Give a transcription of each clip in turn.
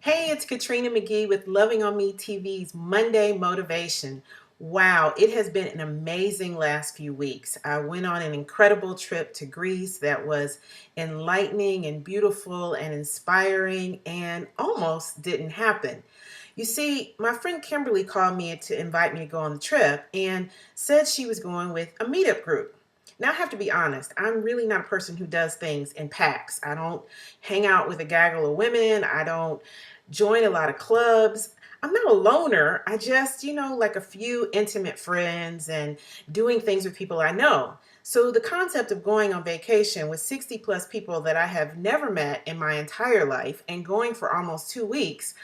Hey, it's Katrina McGee with Loving on Me TV's Monday Motivation. Wow, it has been an amazing last few weeks. I went on an incredible trip to Greece that was enlightening and beautiful and inspiring and almost didn't happen. You see, my friend Kimberly called me to invite me to go on the trip and said she was going with a meetup group. Now, I have to be honest, I'm really not a person who does things in packs. I don't hang out with a gaggle of women. I don't join a lot of clubs. I'm not a loner. I just, like a few intimate friends and doing things with people I know. So the concept of going on vacation with 60 plus people that I have never met in my entire life and going for almost 2 weeks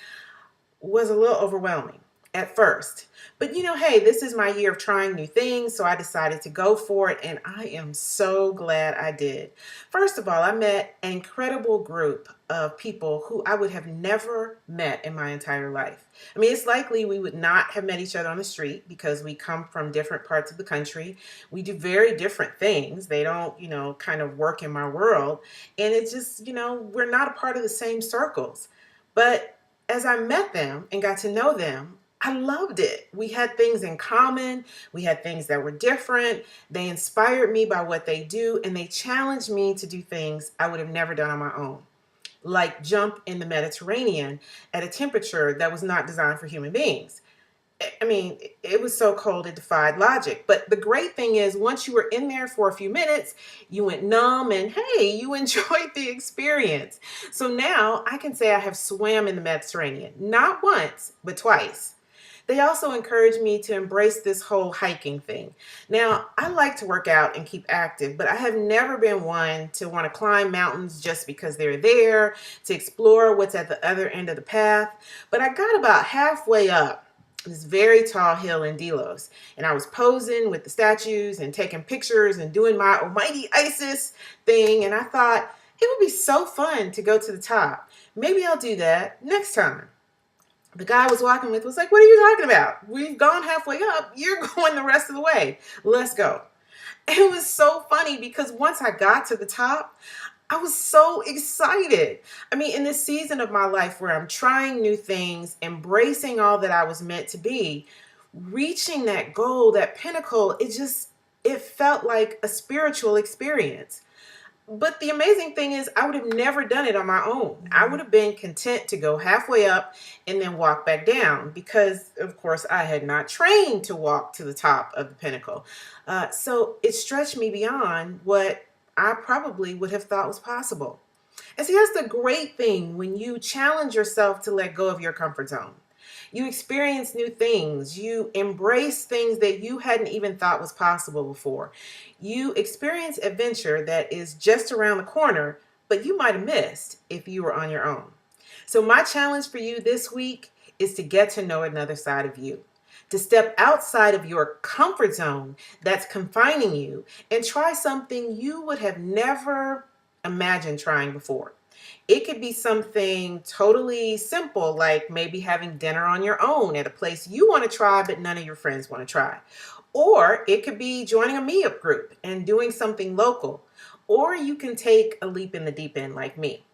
was a little overwhelming at first. But hey, this is my year of trying new things, so I decided to go for it, and I am so glad I did. First of all, I met an incredible group of people who I would have never met in my entire life. I mean, it's likely we would not have met each other on the street because we come from different parts of the country. We do very different things. They don't, kind of work in my world. And it's just, we're not a part of the same circles. But as I met them and got to know them, I loved it. We had things in common. We had things that were different. They inspired me by what they do, and they challenged me to do things I would have never done on my own, like jump in the Mediterranean at a temperature that was not designed for human beings. I mean, it was so cold it defied logic. But the great thing is, once you were in there for a few minutes, you went numb and hey, you enjoyed the experience. So now I can say I have swam in the Mediterranean, not once, but twice. They also encouraged me to embrace this whole hiking thing. Now, I like to work out and keep active, but I have never been one to want to climb mountains just because they're there, to explore what's at the other end of the path. But I got about halfway up this very tall hill in Delos, and I was posing with the statues and taking pictures and doing my almighty Isis thing, and I thought it would be so fun to go to the top. Maybe I'll do that next time. The guy I was walking with was like, "What are you talking about? We've gone halfway up. You're going the rest of the way. Let's go." It was so funny because once I got to the top, I was so excited. I mean, in this season of my life where I'm trying new things, embracing all that I was meant to be, reaching that goal, that pinnacle, it felt like a spiritual experience. But the amazing thing is, I would have never done it on my own. I would have been content to go halfway up and then walk back down because, of course, I had not trained to walk to the top of the pinnacle. So it stretched me beyond what I probably would have thought was possible. And see, that's the great thing when you challenge yourself to let go of your comfort zone. You experience new things. You embrace things that you hadn't even thought was possible before. You experience adventure that is just around the corner, but you might have missed if you were on your own. So my challenge for you this week is to get to know another side of you, to step outside of your comfort zone that's confining you and try something you would have never imagined trying before. It could be something totally simple, like maybe having dinner on your own at a place you want to try, but none of your friends want to try. Or it could be joining a meetup group and doing something local. Or you can take a leap in the deep end like me.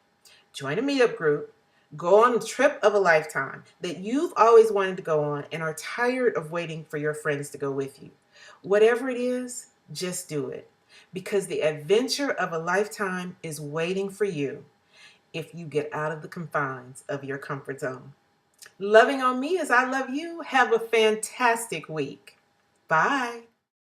Join a meetup group, go on a trip of a lifetime that you've always wanted to go on and are tired of waiting for your friends to go with you. Whatever it is, just do it because the adventure of a lifetime is waiting for you if you get out of the confines of your comfort zone. Loving on me as I love you. Have a fantastic week. Bye.